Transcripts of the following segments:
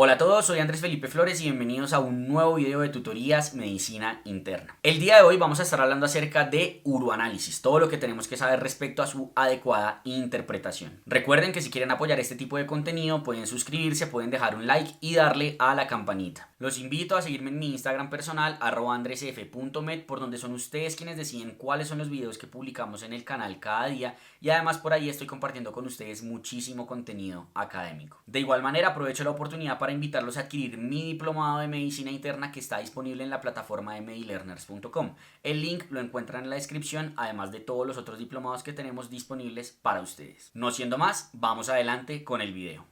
Hola a todos, soy Andrés Felipe Flores y bienvenidos a un nuevo video de tutorías Medicina Interna. El día de hoy vamos a estar hablando acerca de uroanálisis, todo lo que tenemos que saber respecto a su adecuada interpretación. Recuerden que si quieren apoyar este tipo de contenido pueden suscribirse, pueden dejar un like y darle a la campanita. Los invito a seguirme en mi Instagram personal @andresf.med, por donde son ustedes quienes deciden cuáles son los videos que publicamos en el canal cada día, y además por ahí estoy compartiendo con ustedes muchísimo contenido académico. De igual manera aprovecho la oportunidad para invitarlos a adquirir mi diplomado de medicina interna que está disponible en la plataforma de medilearners.com. El link lo encuentran en la descripción, además de todos los otros diplomados que tenemos disponibles para ustedes. No siendo más, vamos adelante con el video.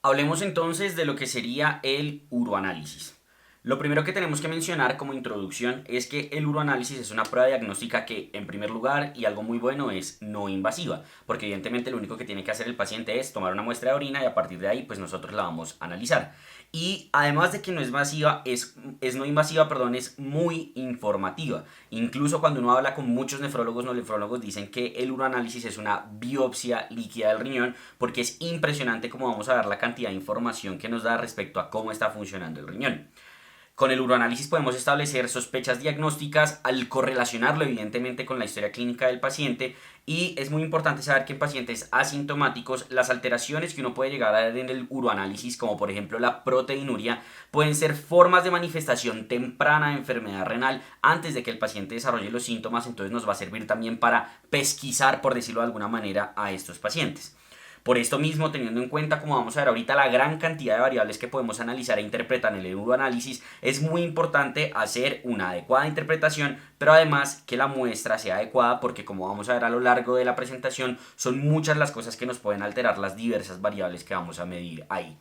Hablemos entonces de lo que sería el uroanálisis. Lo primero que tenemos que mencionar como introducción es que el uroanálisis es una prueba diagnóstica que, en primer lugar, y algo muy bueno, es no invasiva, porque evidentemente lo único que tiene que hacer el paciente es tomar una muestra de orina y a partir de ahí pues nosotros la vamos a analizar. Y además de que no es masiva, es no invasiva, perdón, es muy informativa. Incluso cuando uno habla con muchos nefrólogos, los nefrólogos dicen que el uroanálisis es una biopsia líquida del riñón, porque es impresionante cómo vamos a ver la cantidad de información que nos da respecto a cómo está funcionando el riñón. Con el uroanálisis podemos establecer sospechas diagnósticas al correlacionarlo evidentemente con la historia clínica del paciente, y es muy importante saber que en pacientes asintomáticos las alteraciones que uno puede llegar a ver en el uroanálisis, como por ejemplo la proteinuria, pueden ser formas de manifestación temprana de enfermedad renal antes de que el paciente desarrolle los síntomas. Entonces nos va a servir también para pesquisar, por decirlo de alguna manera, a estos pacientes. Por esto mismo, teniendo en cuenta, como vamos a ver ahorita, la gran cantidad de variables que podemos analizar e interpretar en el uroanálisis, es muy importante hacer una adecuada interpretación, pero además que la muestra sea adecuada, porque como vamos a ver a lo largo de la presentación, son muchas las cosas que nos pueden alterar las diversas variables que vamos a medir ahí.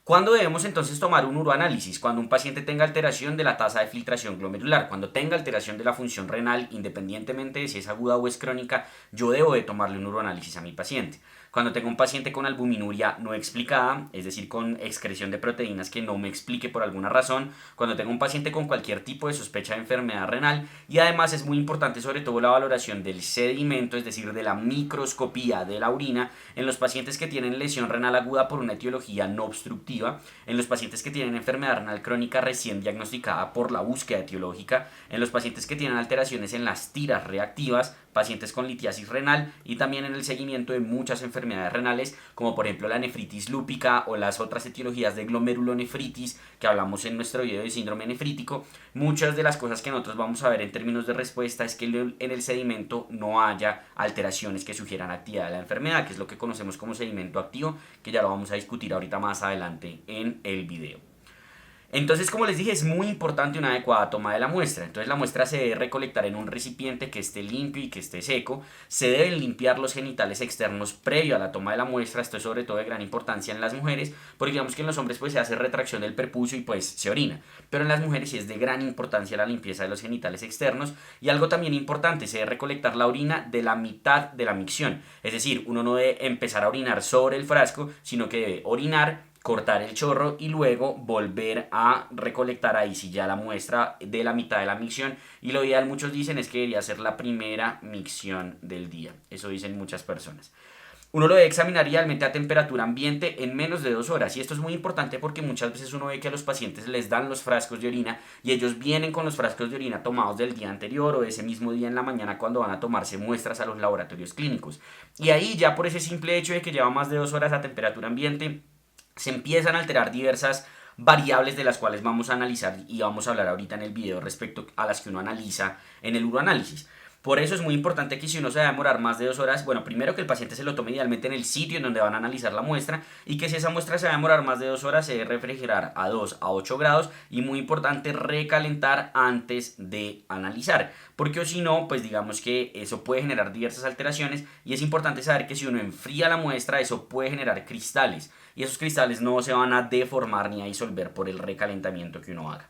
¿Cuándo debemos entonces tomar un uroanálisis? Cuando un paciente tenga alteración de la tasa de filtración glomerular, cuando tenga alteración de la función renal, independientemente de si es aguda o es crónica, yo debo de tomarle un uroanálisis a mi paciente. Cuando tengo un paciente con albuminuria no explicada, es decir, con excreción de proteínas que no me explique por alguna razón, cuando tengo un paciente con cualquier tipo de sospecha de enfermedad renal, y además es muy importante sobre todo la valoración del sedimento, es decir, de la microscopía de la orina, en los pacientes que tienen lesión renal aguda por una etiología no obstructiva, en los pacientes que tienen enfermedad renal crónica recién diagnosticada por la búsqueda etiológica, en los pacientes que tienen alteraciones en las tiras reactivas, pacientes con litiasis renal, y también en el seguimiento de muchas enfermedades renales, como por ejemplo la nefritis lúpica o las otras etiologías de glomerulonefritis que hablamos en nuestro video de síndrome nefrítico. Muchas de las cosas que nosotros vamos a ver en términos de respuesta es que en el sedimento no haya alteraciones que sugieran actividad de la enfermedad, que es lo que conocemos como sedimento activo, que ya lo vamos a discutir ahorita más adelante en el video. Entonces, como les dije, es muy importante una adecuada toma de la muestra. Entonces la muestra se debe recolectar en un recipiente que esté limpio y que esté seco. Se deben limpiar los genitales externos previo a la toma de la muestra. Esto es sobre todo de gran importancia en las mujeres, porque digamos que en los hombres pues se hace retracción del prepucio y pues se orina, pero en las mujeres sí es de gran importancia la limpieza de los genitales externos. Y algo también importante, se debe recolectar la orina de la mitad de la micción, es decir, uno no debe empezar a orinar sobre el frasco, sino que debe orinar, cortar el chorro y luego volver a recolectar ahí sí ya la muestra de la mitad de la micción. Y lo ideal, muchos dicen, es que debería ser la primera micción del día. Eso dicen muchas personas. Uno lo debe examinar idealmente a temperatura ambiente en menos de 2 horas. Y esto es muy importante porque muchas veces uno ve que a los pacientes les dan los frascos de orina y ellos vienen con los frascos de orina tomados del día anterior o de ese mismo día en la mañana cuando van a tomarse muestras a los laboratorios clínicos. Y ahí ya por ese simple hecho de que lleva más de 2 horas a temperatura ambiente, se empiezan a alterar diversas variables de las cuales vamos a analizar y vamos a hablar ahorita en el video respecto a las que uno analiza en el uroanálisis. Por eso es muy importante que si uno se va a demorar más de 2 horas, bueno, primero que el paciente se lo tome idealmente en el sitio en donde van a analizar la muestra, y que si esa muestra se va a demorar más de 2 horas se debe refrigerar a 2 a 8 grados, y muy importante recalentar antes de analizar, porque o si no, pues digamos que eso puede generar diversas alteraciones, y es importante saber que si uno enfría la muestra eso puede generar cristales, y esos cristales no se van a deformar ni a disolver por el recalentamiento que uno haga.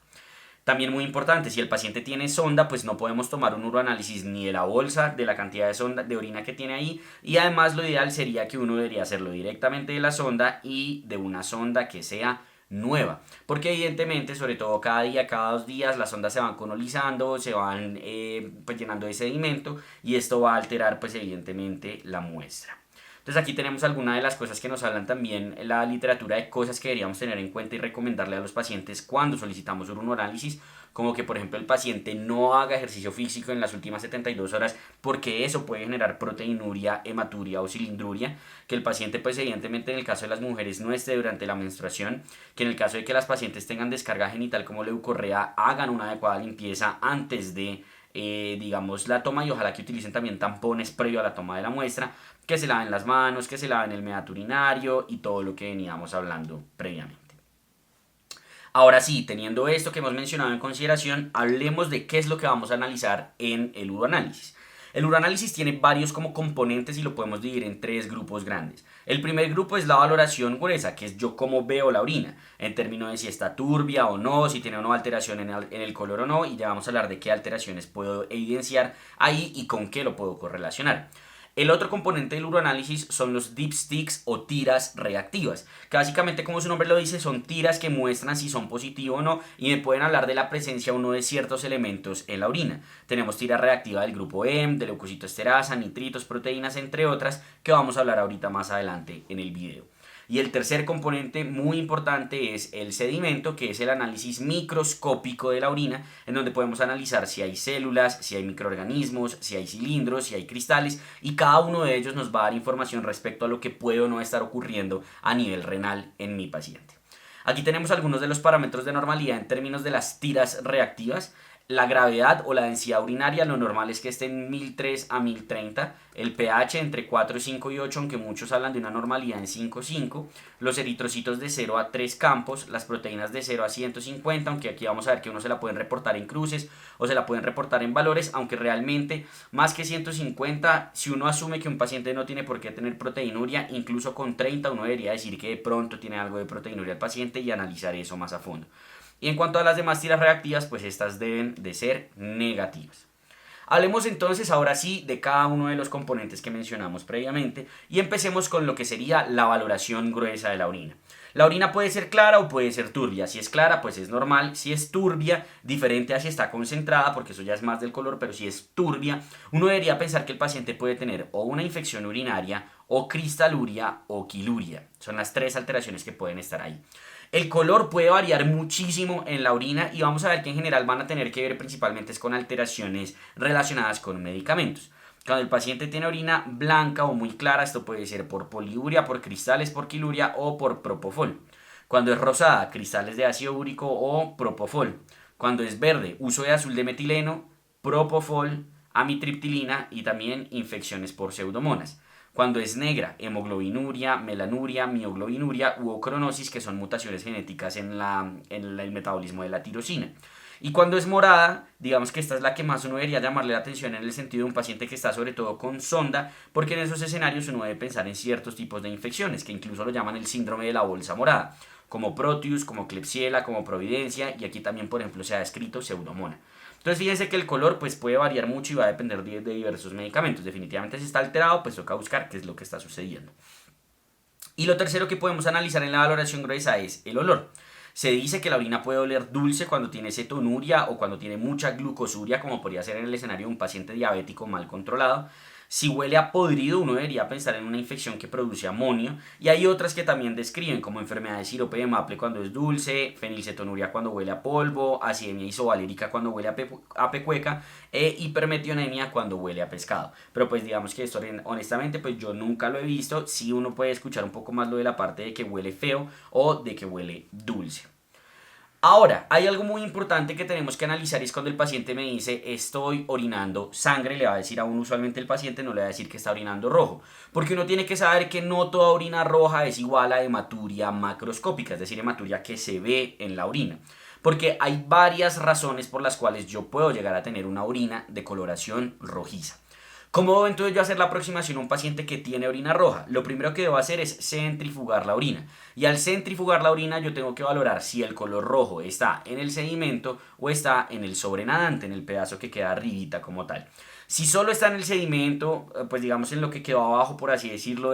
También muy importante, si el paciente tiene sonda, pues no podemos tomar un uroanálisis ni de la bolsa, de la cantidad de sonda, de orina que tiene ahí, y además lo ideal sería que uno debería hacerlo directamente de la sonda y de una sonda que sea nueva, porque evidentemente, sobre todo cada día, cada 2 días, las sondas se van colonizando, se van pues llenando de sedimento, y esto va a alterar pues evidentemente la muestra. Entonces aquí tenemos algunas de las cosas que nos hablan también en la literatura de cosas que deberíamos tener en cuenta y recomendarle a los pacientes cuando solicitamos un uroanálisis, como que por ejemplo el paciente no haga ejercicio físico en las últimas 72 horas porque eso puede generar proteinuria, hematuria o cilindruria, que el paciente pues evidentemente en el caso de las mujeres no esté durante la menstruación, que en el caso de que las pacientes tengan descarga genital como leucorrea hagan una adecuada limpieza antes de digamos la toma y ojalá que utilicen también tampones previo a la toma de la muestra, que se laven las manos, que se laven el meato urinario y todo lo que veníamos hablando previamente. Ahora sí, teniendo esto que hemos mencionado en consideración, hablemos de qué es lo que vamos a analizar en el uroanálisis. El uroanálisis tiene varios como componentes y lo podemos dividir en tres grupos grandes. El primer grupo es la valoración gruesa, que es yo cómo veo la orina, en términos de si está turbia o no, si tiene una alteración en el color o no, y ya vamos a hablar de qué alteraciones puedo evidenciar ahí y con qué lo puedo correlacionar. El otro componente del uroanálisis son los dipsticks o tiras reactivas, que básicamente como su nombre lo dice son tiras que muestran si son positivos o no y me pueden hablar de la presencia o no de ciertos elementos en la orina. Tenemos tira reactiva del grupo M, de leucocitoesterasa, nitritos, proteínas, entre otras, que vamos a hablar ahorita más adelante en el video. Y el tercer componente muy importante es el sedimento, que es el análisis microscópico de la orina, en donde podemos analizar si hay células, si hay microorganismos, si hay cilindros, si hay cristales, y cada uno de ellos nos va a dar información respecto a lo que puede o no estar ocurriendo a nivel renal en mi paciente. Aquí tenemos algunos de los parámetros de normalidad en términos de las tiras reactivas. La gravedad o la densidad urinaria, lo normal es que esté en 1003 a 1030. El pH entre 4, 5 y 8, aunque muchos hablan de una normalidad en 5, 5. Los eritrocitos de 0 a 3 campos. Las proteínas de 0 a 150, aunque aquí vamos a ver que uno se la pueden reportar en cruces o se la pueden reportar en valores, aunque realmente más que 150, si uno asume que un paciente no tiene por qué tener proteinuria, incluso con 30 uno debería decir que de pronto tiene algo de proteinuria el paciente y analizar eso más a fondo. Y en cuanto a las demás tiras reactivas, pues estas deben de ser negativas. Hablemos entonces ahora sí de cada uno de los componentes que mencionamos previamente y empecemos con lo que sería la valoración gruesa de la orina. La orina puede ser clara o puede ser turbia. Si es clara, pues es normal. Si es turbia, diferente a si está concentrada, porque eso ya es más del color, pero si es turbia, uno debería pensar que el paciente puede tener o una infección urinaria, o cristaluria, o quiluria. Son las tres alteraciones que pueden estar ahí. El color puede variar muchísimo en la orina y vamos a ver que en general van a tener que ver principalmente con alteraciones relacionadas con medicamentos. Cuando el paciente tiene orina blanca o muy clara, esto puede ser por poliuria, por cristales, por quiluria o por propofol. Cuando es rosada, cristales de ácido úrico o propofol. Cuando es verde, uso de azul de metileno, propofol, amitriptilina y también infecciones por pseudomonas. Cuando es negra, hemoglobinuria, melanuria, mioglobinuria u ocronosis, que son mutaciones genéticas en el metabolismo de la tirosina. Y cuando es morada, digamos que esta es la que más uno debería llamarle la atención en el sentido de un paciente que está sobre todo con sonda, porque en esos escenarios uno debe pensar en ciertos tipos de infecciones, que incluso lo llaman el síndrome de la bolsa morada, como Proteus, como Klebsiella, como Providencia, y aquí también, por ejemplo, se ha descrito Pseudomonas. Entonces fíjense que el color pues puede variar mucho y va a depender de diversos medicamentos. Definitivamente si está alterado pues toca buscar qué es lo que está sucediendo. Y lo tercero que podemos analizar en la valoración gruesa es el olor. Se dice que la orina puede oler dulce cuando tiene cetonuria o cuando tiene mucha glucosuria, como podría ser en el escenario de un paciente diabético mal controlado. Si huele a podrido, uno debería pensar en una infección que produce amonio. Y hay otras que también describen, como enfermedad de sirope de maple cuando es dulce, fenilcetonuria cuando huele a polvo, acidemia isovalérica cuando huele a pecueca e hipermetionemia cuando huele a pescado. Pero pues digamos que esto honestamente pues yo nunca lo he visto. Sí uno puede escuchar un poco más lo de la parte de que huele feo o de que huele dulce. Ahora, hay algo muy importante que tenemos que analizar y es cuando el paciente me dice estoy orinando sangre, le va a decir a uno usualmente el paciente, no le va a decir que está orinando rojo, porque uno tiene que saber que no toda orina roja es igual a hematuria macroscópica, es decir, hematuria que se ve en la orina, porque hay varias razones por las cuales yo puedo llegar a tener una orina de coloración rojiza. ¿Cómo debo entonces yo hacer la aproximación a un paciente que tiene orina roja? Lo primero que debo hacer es centrifugar la orina. Y al centrifugar la orina yo tengo que valorar si el color rojo está en el sedimento o está en el sobrenadante, en el pedazo que queda arribita como tal. Si solo está en el sedimento, pues digamos en lo que quedó abajo, por así decirlo,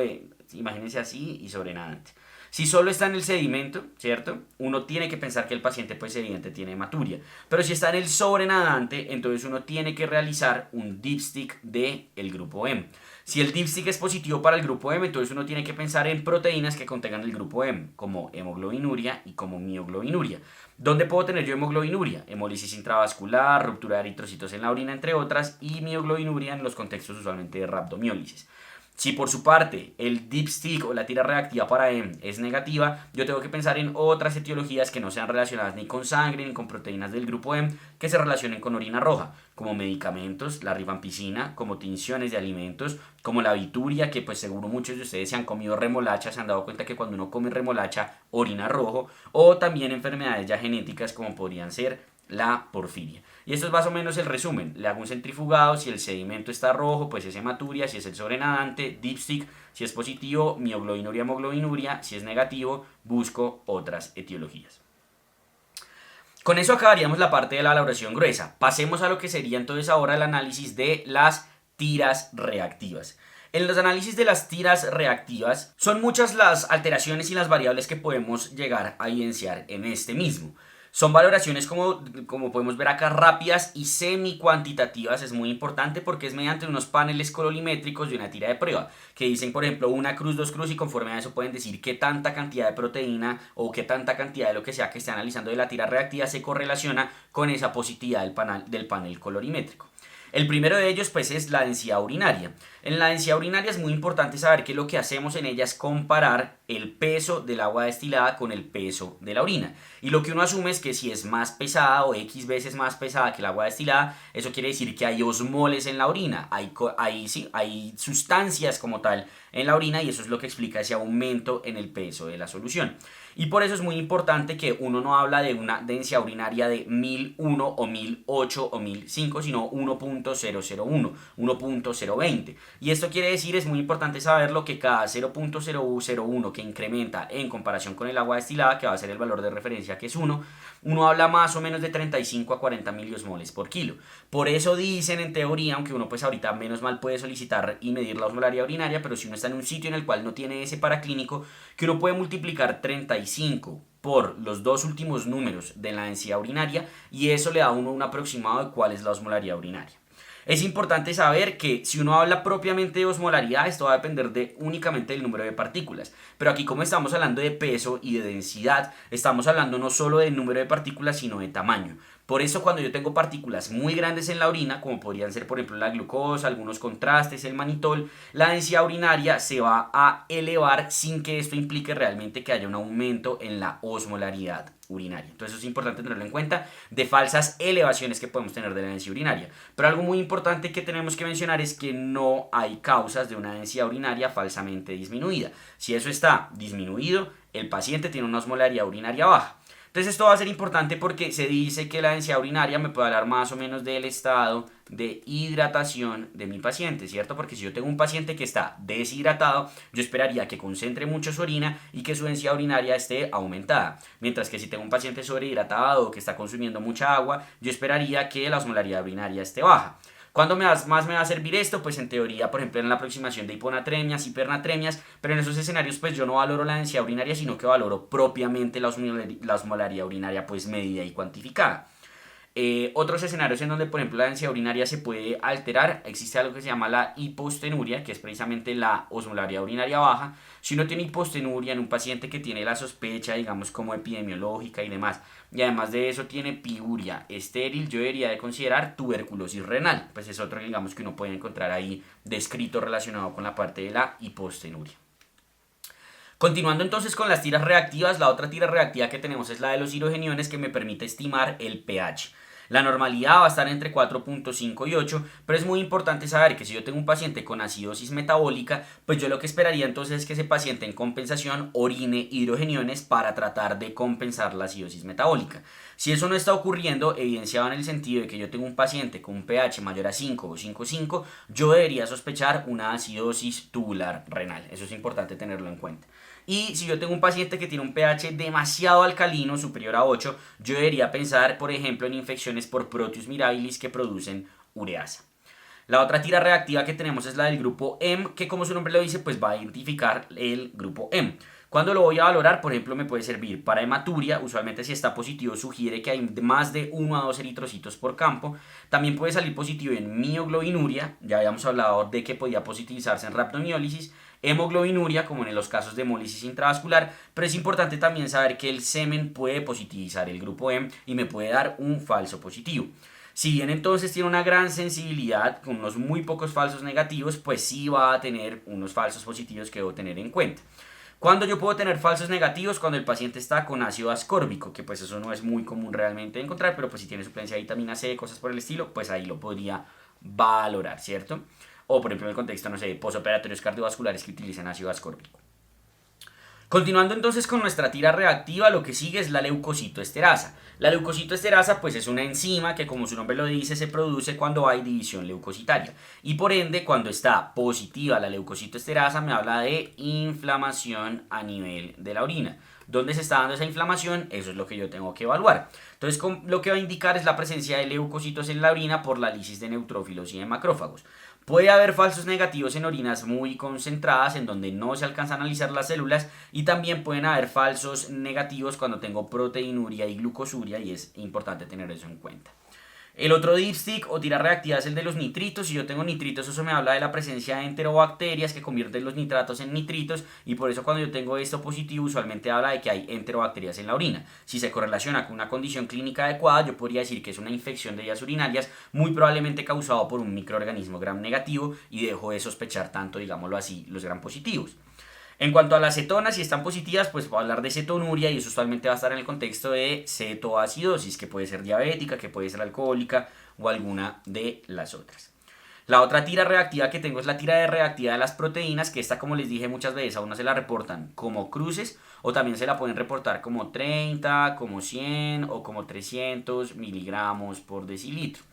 imagínense así y sobrenadante. Si solo está en el sedimento, ¿cierto? Uno tiene que pensar que el paciente pues evidentemente tiene hematuria. Pero si está en el sobrenadante, entonces uno tiene que realizar un dipstick del grupo M. Si el dipstick es positivo para el grupo M, entonces uno tiene que pensar en proteínas que contengan el grupo M, como hemoglobinuria y como mioglobinuria. ¿Dónde puedo tener yo hemoglobinuria? Hemólisis intravascular, ruptura de eritrocitos en la orina, entre otras, y mioglobinuria en los contextos usualmente de rhabdomiólisis. Si por su parte el dipstick o la tira reactiva para M es negativa, yo tengo que pensar en otras etiologías que no sean relacionadas ni con sangre ni con proteínas del grupo M que se relacionen con orina roja, como medicamentos, la rifampicina, como tinciones de alimentos, como la bituria, que pues seguro muchos de ustedes se han comido remolacha, se han dado cuenta que cuando uno come remolacha orina rojo, o también enfermedades ya genéticas como podrían ser la porfiria. Y esto es más o menos el resumen. Le hago un centrifugado, si el sedimento está rojo, pues es hematuria, si es el sobrenadante, dipstick, si es positivo, mioglobinuria, hemoglobinuria, si es negativo, busco otras etiologías. Con eso acabaríamos la parte de la elaboración gruesa. Pasemos a lo que sería entonces ahora el análisis de las tiras reactivas. En los análisis de las tiras reactivas son muchas las alteraciones y las variables que podemos llegar a evidenciar en este mismo. Son valoraciones como podemos ver acá rápidas y semi-cuantitativas, es muy importante porque es mediante unos paneles colorimétricos de una tira de prueba que dicen por ejemplo una cruz, dos cruz y conforme a eso pueden decir qué tanta cantidad de proteína o qué tanta cantidad de lo que sea que esté analizando de la tira reactiva se correlaciona con esa positividad del panel colorimétrico. El primero de ellos pues es la densidad urinaria. En la densidad urinaria es muy importante saber que lo que hacemos en ella es comparar el peso del agua destilada con el peso de la orina. Y lo que uno asume es que si es más pesada o X veces más pesada que el agua destilada, eso quiere decir que hay osmoles en la orina, hay sustancias como tal en la orina y eso es lo que explica ese aumento en el peso de la solución. Y por eso es muy importante que uno no habla de una densidad urinaria de 1001 o 1008 o 1005, sino 1.001, 1.020. Y esto quiere decir, es muy importante saberlo, que cada 0.001 que incrementa en comparación con el agua destilada, que va a ser el valor de referencia que es 1, uno habla más o menos de 35 a 40 miliosmoles por kilo. Por eso dicen en teoría, aunque uno pues ahorita menos mal puede solicitar y medir la osmolaridad urinaria, pero si uno está en un sitio en el cual no tiene ese paraclínico, que uno puede multiplicar 35 por los dos últimos números de la densidad urinaria y eso le da a uno un aproximado de cuál es la osmolaridad urinaria. Es importante saber que si uno habla propiamente de osmolaridad, esto va a depender únicamente del número de partículas. Pero aquí, como estamos hablando de peso y de densidad, estamos hablando no solo del número de partículas, sino de tamaño. Por eso cuando yo tengo partículas muy grandes en la orina, como podrían ser por ejemplo la glucosa, algunos contrastes, el manitol, la densidad urinaria se va a elevar sin que esto implique realmente que haya un aumento en la osmolaridad urinaria. Entonces eso es importante tenerlo en cuenta de falsas elevaciones que podemos tener de la densidad urinaria. Pero algo muy importante que tenemos que mencionar es que no hay causas de una densidad urinaria falsamente disminuida. Si eso está disminuido, el paciente tiene una osmolaridad urinaria baja. Entonces esto va a ser importante porque se dice que la densidad urinaria me puede hablar más o menos del estado de hidratación de mi paciente, ¿cierto? Porque si yo tengo un paciente que está deshidratado, yo esperaría que concentre mucho su orina y que su densidad urinaria esté aumentada. Mientras que si tengo un paciente sobrehidratado o que está consumiendo mucha agua, yo esperaría que la osmolaridad urinaria esté baja. ¿Cuándo más me va a servir esto? Pues en teoría, por ejemplo, en la aproximación de hiponatremias, hipernatremias, pero en esos escenarios pues yo no valoro la densidad urinaria, sino que valoro propiamente la osmolaridad urinaria pues medida y cuantificada. Otros escenarios en donde, por ejemplo, la densidad urinaria se puede alterar, existe algo que se llama la hipostenuria, que es precisamente la osmolaridad urinaria baja. Si uno tiene hipostenuria en un paciente que tiene la sospecha, digamos, como epidemiológica y demás, y además de eso tiene piuria estéril, yo debería de considerar tuberculosis renal, pues es otro, digamos, que uno puede encontrar ahí descrito relacionado con la parte de la hipostenuria. Continuando entonces con las tiras reactivas, la otra tira reactiva que tenemos es la de los hidrogeniones, que me permite estimar el pH. La normalidad va a estar entre 4.5 y 8, pero es muy importante saber que si yo tengo un paciente con acidosis metabólica, pues yo lo que esperaría entonces es que ese paciente en compensación orine hidrogeniones para tratar de compensar la acidosis metabólica. Si eso no está ocurriendo, evidenciado en el sentido de que yo tengo un paciente con un pH mayor a 5 o 5.5, yo debería sospechar una acidosis tubular renal. Eso es importante tenerlo en cuenta. Y si yo tengo un paciente que tiene un pH demasiado alcalino, superior a 8, yo debería pensar, por ejemplo, en infecciones por Proteus mirabilis que producen ureasa. La otra tira reactiva que tenemos es la del grupo M, que como su nombre lo dice, pues va a identificar el grupo M. ¿Cuándo lo voy a valorar? Por ejemplo, me puede servir para hematuria. Usualmente si está positivo sugiere que hay más de 1 a 2 eritrocitos por campo. También puede salir positivo en mioglobinuria. Ya habíamos hablado de que podía positivizarse en rhabdomiólisis. Hemoglobinuria, como en los casos de hemólisis intravascular. Pero es importante también saber que el semen puede positivizar el grupo M y me puede dar un falso positivo. Si bien entonces tiene una gran sensibilidad con unos muy pocos falsos negativos, pues sí va a tener unos falsos positivos que debo tener en cuenta. ¿Cuándo yo puedo tener falsos negativos? Cuando el paciente está con ácido ascórbico, que pues eso no es muy común realmente de encontrar, pero pues si tiene suplencia de vitamina C, cosas por el estilo, pues ahí lo podría valorar, ¿cierto? O por ejemplo en el contexto, no sé, posoperatorios cardiovasculares que utilicen ácido ascórbico. Continuando entonces con nuestra tira reactiva, lo que sigue es la leucocitoesterasa. La leucocitoesterasa pues es una enzima que, como su nombre lo dice, se produce cuando hay división leucocitaria. Y por ende, cuando está positiva la leucocitoesterasa, me habla de inflamación a nivel de la orina. ¿Dónde se está dando esa inflamación? Eso es lo que yo tengo que evaluar. Entonces, lo que va a indicar es la presencia de leucocitos en la orina por la lisis de neutrófilos y de macrófagos. Puede haber falsos negativos en orinas muy concentradas en donde no se alcanza a analizar las células, y también pueden haber falsos negativos cuando tengo proteinuria y glucosuria, y es importante tener eso en cuenta. El otro dipstick o tira reactiva es el de los nitritos. Si yo tengo nitritos, eso me habla de la presencia de enterobacterias que convierten los nitratos en nitritos, y por eso cuando yo tengo esto positivo usualmente habla de que hay enterobacterias en la orina. Si se correlaciona con una condición clínica adecuada, yo podría decir que es una infección de vías urinarias, muy probablemente causado por un microorganismo gram negativo, y dejo de sospechar tanto, digámoslo así, los gram positivos. En cuanto a las cetonas, si están positivas, pues voy a hablar de cetonuria, y eso usualmente va a estar en el contexto de cetoacidosis, que puede ser diabética, que puede ser alcohólica o alguna de las otras. La otra tira reactiva que tengo es la tira de reactiva de las proteínas, que esta, como les dije muchas veces, a uno se la reportan como cruces, o también se la pueden reportar como 30, como 100 o como 300 miligramos por decilitro.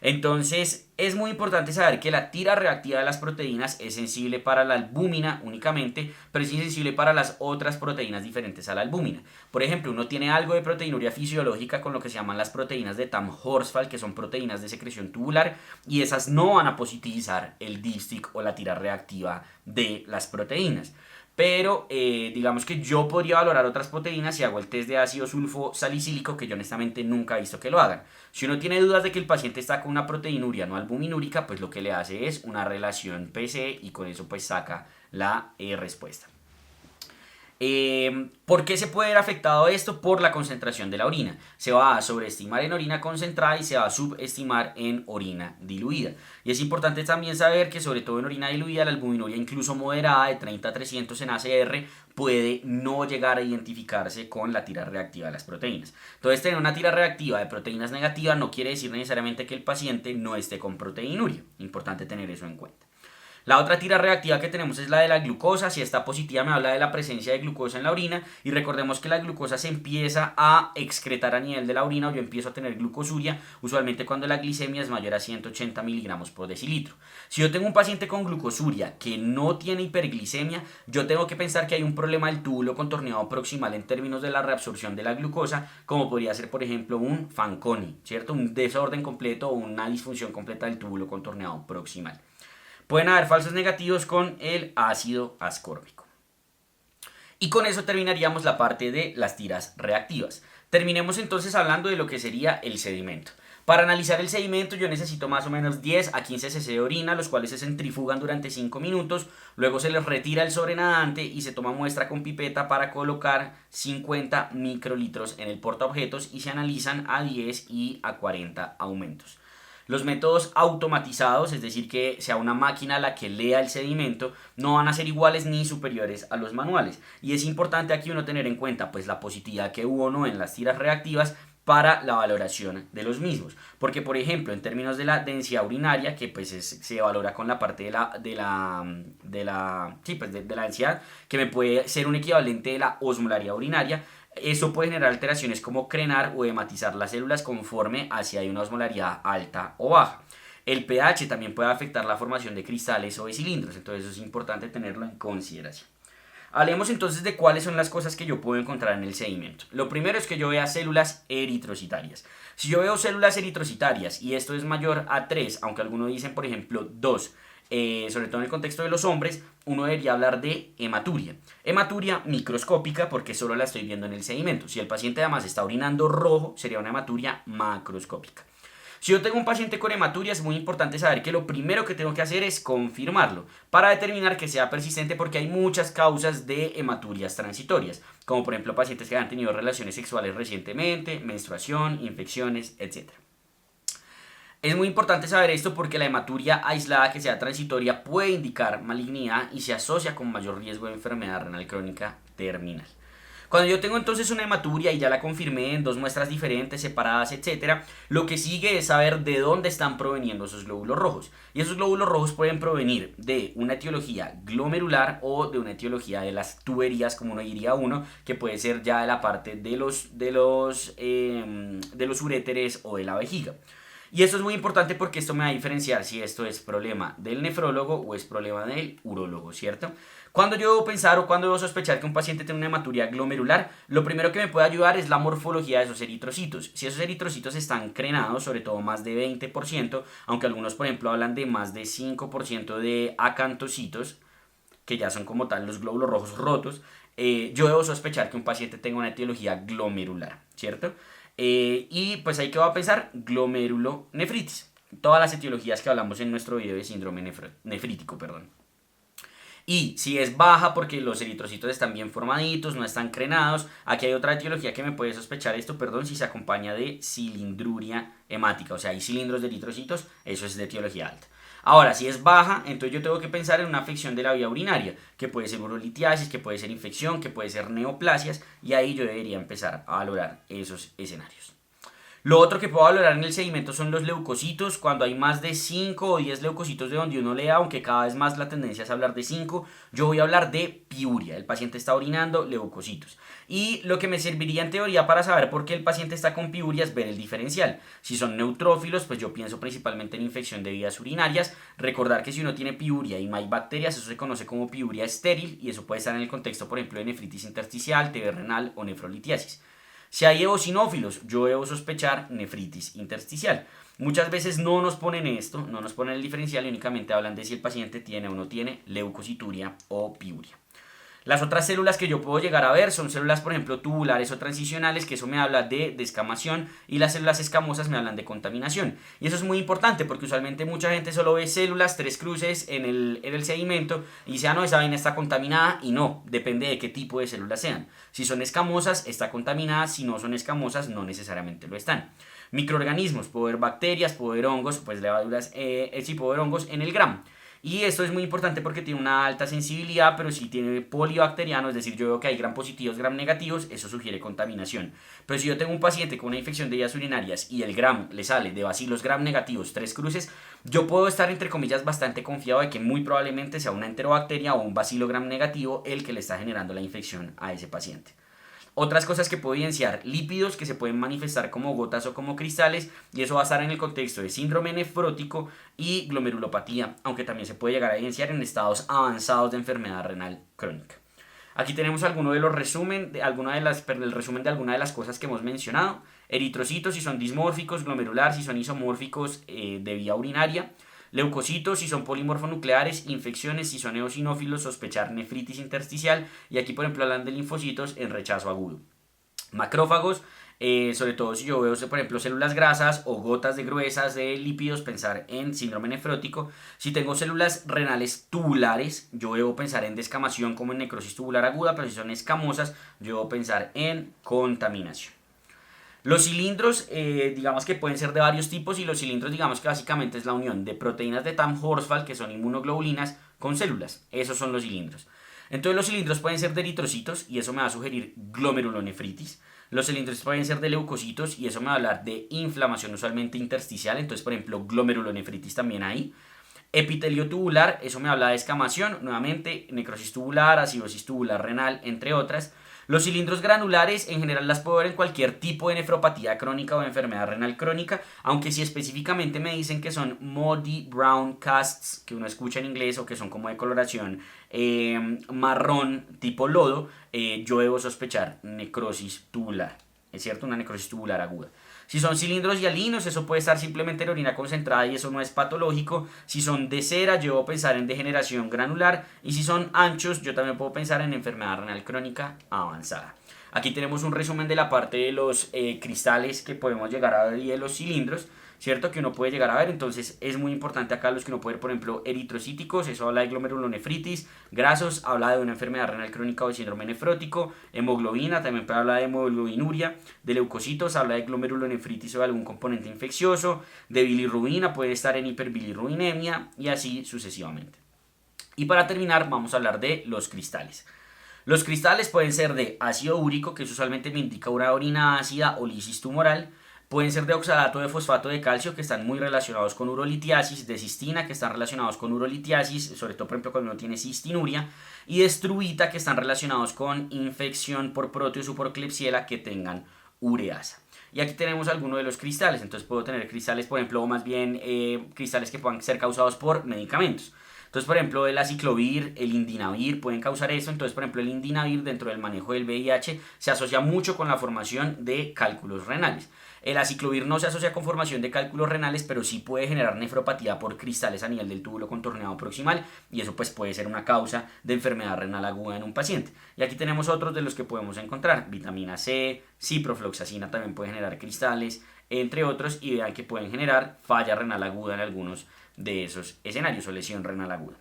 Entonces es muy importante saber que la tira reactiva de las proteínas es sensible para la albúmina únicamente, pero es insensible para las otras proteínas diferentes a la albúmina. Por ejemplo, uno tiene algo de proteinuria fisiológica con lo que se llaman las proteínas de Tamm-Horsfall, que son proteínas de secreción tubular, y esas no van a positivizar el dipstick o la tira reactiva de las proteínas. Pero digamos que yo podría valorar otras proteínas si hago el test de ácido sulfosalicílico, que yo honestamente nunca he visto que lo hagan. Si uno tiene dudas de que el paciente está con una proteinuria no albuminúrica, pues lo que le hace es una relación PC, y con eso pues saca la respuesta. ¿Por qué se puede ver afectado esto? Por la concentración de la orina. Se va a sobreestimar en orina concentrada y se va a subestimar en orina diluida. Y es importante también saber que, sobre todo en orina diluida, la albuminuria incluso moderada de 30 a 300 en ACR puede no llegar a identificarse con la tira reactiva de las proteínas. Entonces, tener una tira reactiva de proteínas negativa no quiere decir necesariamente que el paciente no esté con proteinuria. Importante tener eso en cuenta. La otra tira reactiva que tenemos es la de la glucosa. Si está positiva, me habla de la presencia de glucosa en la orina, y recordemos que la glucosa se empieza a excretar a nivel de la orina, o yo empiezo a tener glucosuria usualmente cuando la glicemia es mayor a 180 miligramos por decilitro. Si yo tengo un paciente con glucosuria que no tiene hiperglicemia, yo tengo que pensar que hay un problema del túbulo contorneado proximal en términos de la reabsorción de la glucosa, como podría ser por ejemplo un Fanconi, ¿cierto? Un desorden completo o una disfunción completa del túbulo contorneado proximal. Pueden haber falsos negativos con el ácido ascórbico. Y con eso terminaríamos la parte de las tiras reactivas. Terminemos entonces hablando de lo que sería el sedimento. Para analizar el sedimento yo necesito más o menos 10 a 15 cc de orina, los cuales se centrifugan durante 5 minutos, luego se les retira el sobrenadante y se toma muestra con pipeta para colocar 50 microlitros en el portaobjetos, y se analizan a 10 y a 40 aumentos. Los métodos automatizados, es decir, que sea una máquina la que lea el sedimento, no van a ser iguales ni superiores a los manuales. Y es importante aquí uno tener en cuenta pues la positividad que hubo o no en las tiras reactivas para la valoración de los mismos. Porque, por ejemplo, en términos de la densidad urinaria, que pues se valora con la parte de la densidad, que me puede ser un equivalente de la osmolaridad urinaria, eso puede generar alteraciones como crenar o hematizar las células conforme a si hay una osmolaridad alta o baja. El pH también puede afectar la formación de cristales o de cilindros, entonces eso es importante tenerlo en consideración. Hablemos entonces de cuáles son las cosas que yo puedo encontrar en el sedimento. Lo primero es que yo vea células eritrocitarias. Si yo veo células eritrocitarias y esto es mayor a 3, aunque algunos dicen por ejemplo 2, sobre todo en el contexto de los hombres, uno debería hablar de hematuria. Hematuria microscópica porque solo la estoy viendo en el sedimento. Si el paciente además está orinando rojo, sería una hematuria macroscópica. Si yo tengo un paciente con hematuria, es muy importante saber que lo primero que tengo que hacer es confirmarlo para determinar que sea persistente, porque hay muchas causas de hematurias transitorias, como por ejemplo pacientes que han tenido relaciones sexuales recientemente, menstruación, infecciones, etc. Es muy importante saber esto porque la hematuria aislada que sea transitoria puede indicar malignidad y se asocia con mayor riesgo de enfermedad renal crónica terminal. Cuando yo tengo entonces una hematuria y ya la confirmé en dos muestras diferentes, separadas, etc., lo que sigue es saber de dónde están proveniendo esos glóbulos rojos. Y esos glóbulos rojos pueden provenir de una etiología glomerular o de una etiología de las tuberías, como uno diría que puede ser ya de la parte de los uréteres o de la vejiga. Y esto es muy importante porque esto me va a diferenciar si esto es problema del nefrólogo o es problema del urólogo, ¿cierto? Cuando yo debo pensar o cuando debo sospechar que un paciente tiene una hematuria glomerular, lo primero que me puede ayudar es la morfología de esos eritrocitos. Si esos eritrocitos están crenados, sobre todo más de 20%, aunque algunos por ejemplo hablan de más de 5% de acantocitos, que ya son como tal los glóbulos rojos rotos, yo debo sospechar que un paciente tenga una etiología glomerular, ¿cierto? Y pues ahí que va a pensar glomerulonefritis. Todas las etiologías que hablamos en nuestro video de síndrome nefrítico, perdón. Y si es baja porque los eritrocitos están bien formaditos, no están crenados. Aquí hay otra etiología que me puede sospechar esto, perdón, si se acompaña de cilindruria hemática. O sea, hay cilindros de eritrocitos, eso es de etiología alta. Ahora, si es baja, entonces yo tengo que pensar en una afección de la vía urinaria, que puede ser urolitiasis, que puede ser infección, que puede ser neoplasias, y ahí yo debería empezar a valorar esos escenarios. Lo otro que puedo valorar en el sedimento son los leucocitos. Cuando hay más de 5 o 10 leucocitos de donde uno lea, aunque cada vez más la tendencia es hablar de 5, yo voy a hablar de piuria. El paciente está orinando leucocitos. Y lo que me serviría en teoría para saber por qué el paciente está con piuria es ver el diferencial. Si son neutrófilos, pues yo pienso principalmente en infección de vías urinarias. Recordar que si uno tiene piuria y no hay bacterias, eso se conoce como piuria estéril, y eso puede estar en el contexto, por ejemplo, de nefritis intersticial, TB renal o nefrolitiasis. Si hay eosinófilos, yo debo sospechar nefritis intersticial. Muchas veces no nos ponen esto, no nos ponen el diferencial y únicamente hablan de si el paciente tiene o no tiene leucocituria o piuria. Las otras células que yo puedo llegar a ver son células, por ejemplo, tubulares o transicionales, que eso me habla de descamación, y las células escamosas me hablan de contaminación. Y eso es muy importante porque usualmente mucha gente solo ve células, tres cruces en el sedimento y dice, no, esa vaina está contaminada, y no, depende de qué tipo de células sean. Si son escamosas, está contaminada; si no son escamosas, no necesariamente lo están. Microorganismos, puedo ver bacterias, puedo ver hongos, pues levaduras, sí, puedo ver hongos en el Gram. Y esto es muy importante porque tiene una alta sensibilidad, pero si tiene polibacteriano, es decir, yo veo que hay gram positivos, gram negativos, eso sugiere contaminación. Pero si yo tengo un paciente con una infección de vías urinarias y el gram le sale de bacilos gram negativos, tres cruces, yo puedo estar, entre comillas, bastante confiado de que muy probablemente sea una enterobacteria o un bacilo gram negativo el que le está generando la infección a ese paciente. Otras cosas que puedo evidenciar: lípidos que se pueden manifestar como gotas o como cristales, y eso va a estar en el contexto de síndrome nefrótico y glomerulopatía, aunque también se puede llegar a evidenciar en estados avanzados de enfermedad renal crónica. Aquí tenemos alguno de los el resumen de alguna de las cosas que hemos mencionado. Eritrocitos si son dismórficos, glomerular si son isomórficos de vía urinaria, leucocitos si son polimorfonucleares, infecciones si son eosinófilos, sospechar nefritis intersticial, y aquí por ejemplo hablan de linfocitos en rechazo agudo. Macrófagos, sobre todo si yo veo por ejemplo células grasas o gotas de gruesas de lípidos, pensar en síndrome nefrótico. Si tengo células renales tubulares, yo debo pensar en descamación como en necrosis tubular aguda, pero si son escamosas, yo debo pensar en contaminación. Los cilindros, digamos que pueden ser de varios tipos, y los cilindros, digamos que básicamente es la unión de proteínas de Tamm-Horsfall, que son inmunoglobulinas, con células. Esos son los cilindros. Entonces los cilindros pueden ser de eritrocitos, y eso me va a sugerir glomerulonefritis. Los cilindros pueden ser de leucocitos, y eso me va a hablar de inflamación usualmente intersticial. Entonces, por ejemplo, glomerulonefritis también hay. Epitelio tubular, eso me habla de escamación, nuevamente necrosis tubular, acidosis tubular renal, entre otras. Los cilindros granulares en general las puedo ver en cualquier tipo de nefropatía crónica o de enfermedad renal crónica, aunque si específicamente me dicen que son muddy brown casts, que uno escucha en inglés, o que son como de coloración marrón tipo lodo, yo debo sospechar necrosis tubular. es cierto, una necrosis tubular aguda. Si son cilindros hialinos, eso puede estar simplemente en orina concentrada y eso no es patológico. Si son de cera, yo puedo pensar en degeneración granular. Y si son anchos, yo también puedo pensar en enfermedad renal crónica avanzada. Aquí tenemos un resumen de la parte de los cristales que podemos llegar a ver y de los cilindros, ¿cierto? Que uno puede llegar a ver. Entonces es muy importante acá los que uno puede ver, por ejemplo, eritrocíticos, eso habla de glomerulonefritis, grasos, habla de una enfermedad renal crónica o de síndrome nefrótico, hemoglobina, también puede hablar de hemoglobinuria, de leucocitos, habla de glomerulonefritis o de algún componente infeccioso, de bilirrubina, puede estar en hiperbilirrubinemia y así sucesivamente. Y para terminar vamos a hablar de los cristales. Los cristales pueden ser de ácido úrico, que usualmente me indica una orina ácida o lisis tumoral. Pueden ser de oxalato de fosfato de calcio, que están muy relacionados con urolitiasis, de cistina, que están relacionados con urolitiasis, sobre todo por ejemplo cuando uno tiene cistinuria, y de estruvita, que están relacionados con infección por Proteus o por Klebsiella que tengan ureasa. Y aquí tenemos algunos de los cristales, entonces puedo tener cristales, por ejemplo, o más bien cristales que puedan ser causados por medicamentos. Entonces, por ejemplo, el aciclovir, el indinavir pueden causar eso. Entonces, por ejemplo, el indinavir dentro del manejo del VIH se asocia mucho con la formación de cálculos renales. El aciclovir no se asocia con formación de cálculos renales, pero sí puede generar nefropatía por cristales a nivel del túbulo contorneado proximal y eso pues puede ser una causa de enfermedad renal aguda en un paciente. Y aquí tenemos otros de los que podemos encontrar. Vitamina C, ciprofloxacina también puede generar cristales, entre otros, y vean que pueden generar falla renal aguda en algunos de esos escenarios o lesión renal aguda.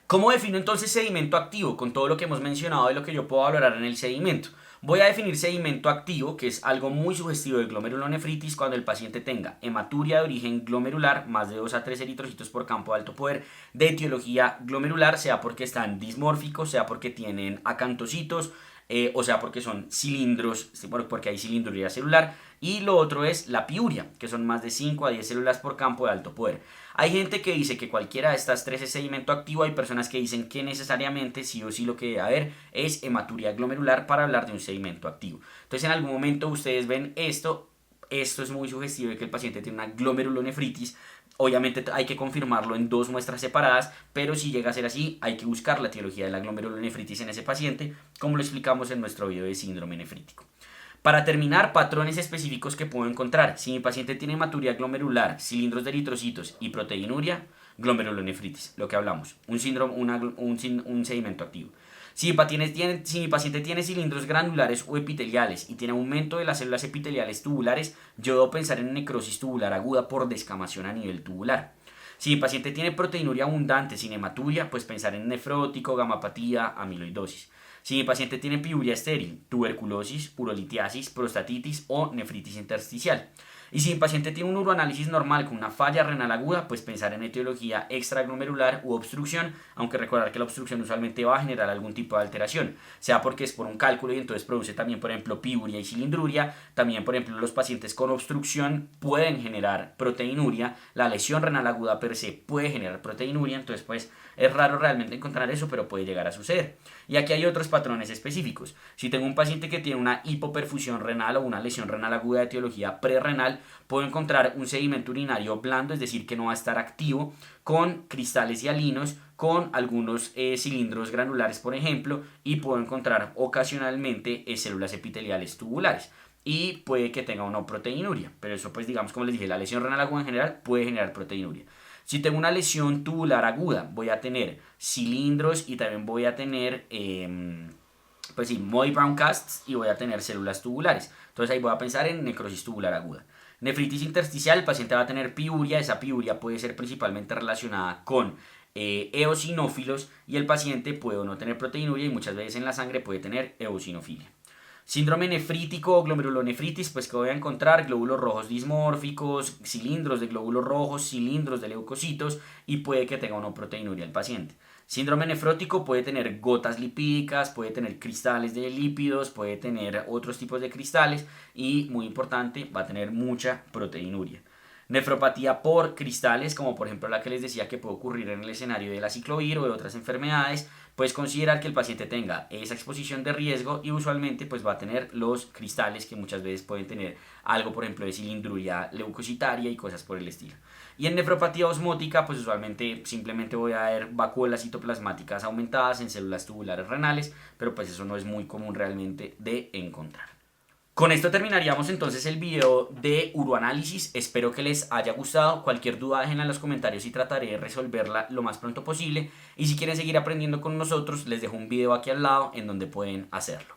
¿Cómo defino entonces sedimento activo? Con todo lo que hemos mencionado de lo que yo puedo valorar en el sedimento. Voy a definir sedimento activo, que es algo muy sugestivo de glomerulonefritis cuando el paciente tenga hematuria de origen glomerular, más de 2 a 3 eritrocitos por campo de alto poder, de etiología glomerular, sea porque están dismórficos, sea porque tienen acantocitos, o sea porque son cilindros, porque hay cilindruría celular. Y lo otro es la piuria, que son más de 5 a 10 células por campo de alto poder. Hay gente que dice que cualquiera de estas tres es sedimento activo, hay personas que dicen que necesariamente sí o sí lo que debe haber es hematuria glomerular para hablar de un sedimento activo. Entonces en algún momento ustedes ven esto es muy sugestivo de que el paciente tiene una glomerulonefritis. Obviamente hay que confirmarlo en 2 muestras separadas, pero si llega a ser así, hay que buscar la etiología de la glomerulonefritis en ese paciente, como lo explicamos en nuestro video de síndrome nefrítico. Para terminar, patrones específicos que puedo encontrar. Si mi paciente tiene hematuria glomerular, cilindros de eritrocitos y proteinuria, glomerulonefritis, lo que hablamos, un síndrome, un sedimento activo. Si mi paciente tiene cilindros granulares o epiteliales y tiene aumento de las células epiteliales tubulares, yo debo pensar en necrosis tubular aguda por descamación a nivel tubular. Si mi paciente tiene proteinuria abundante sin hematuria, pues pensar en nefrótico, gamapatía, amiloidosis. Si mi paciente tiene piuria estéril, tuberculosis, urolitiasis, prostatitis o nefritis intersticial. Y si mi paciente tiene un uroanálisis normal con una falla renal aguda, pues pensar en etiología extraglomerular u obstrucción, aunque recordar que la obstrucción usualmente va a generar algún tipo de alteración, sea porque es por un cálculo y entonces produce también, por ejemplo, piuria y cilindruria. También, por ejemplo, los pacientes con obstrucción pueden generar proteinuria, la lesión renal aguda per se puede generar proteinuria, entonces pues es raro realmente encontrar eso, pero puede llegar a suceder. Y aquí hay otros patrones específicos. Si tengo un paciente que tiene una hipoperfusión renal o una lesión renal aguda de etiología prerrenal, puedo encontrar un sedimento urinario blando, es decir, que no va a estar activo, con cristales hialinos, con algunos cilindros granulares, por ejemplo, y puedo encontrar ocasionalmente células epiteliales tubulares. Y puede que tenga una proteinuria, pero eso pues digamos, como les dije, la lesión renal aguda en general puede generar proteinuria. Si tengo una lesión tubular aguda, voy a tener cilindros y también voy a tener, pues sí, Moy Brown casts y voy a tener células tubulares. Entonces ahí voy a pensar en necrosis tubular aguda. Nefritis intersticial, el paciente va a tener piuria, esa piuria puede ser principalmente relacionada con eosinófilos y el paciente puede o no tener proteinuria y muchas veces en la sangre puede tener eosinofilia. Síndrome nefrítico o glomerulonefritis, pues que voy a encontrar glóbulos rojos dismórficos, cilindros de glóbulos rojos, cilindros de leucocitos y puede que tenga una proteinuria el paciente. Síndrome nefrótico puede tener gotas lipídicas, puede tener cristales de lípidos, puede tener otros tipos de cristales y, muy importante, va a tener mucha proteinuria. Nefropatía por cristales, como por ejemplo la que les decía que puede ocurrir en el escenario de la ciclovir o de otras enfermedades, puedes considerar que el paciente tenga esa exposición de riesgo y usualmente pues va a tener los cristales que muchas veces pueden tener algo, por ejemplo, de cilindruria leucocitaria y cosas por el estilo. Y en nefropatía osmótica, pues usualmente simplemente voy a ver vacuolas citoplasmáticas aumentadas en células tubulares renales, pero pues eso no es muy común realmente de encontrar. Con esto terminaríamos entonces el video de uroanálisis. Espero que les haya gustado. Cualquier duda déjenla en los comentarios y trataré de resolverla lo más pronto posible. Y si quieren seguir aprendiendo con nosotros, les dejo un video aquí al lado en donde pueden hacerlo.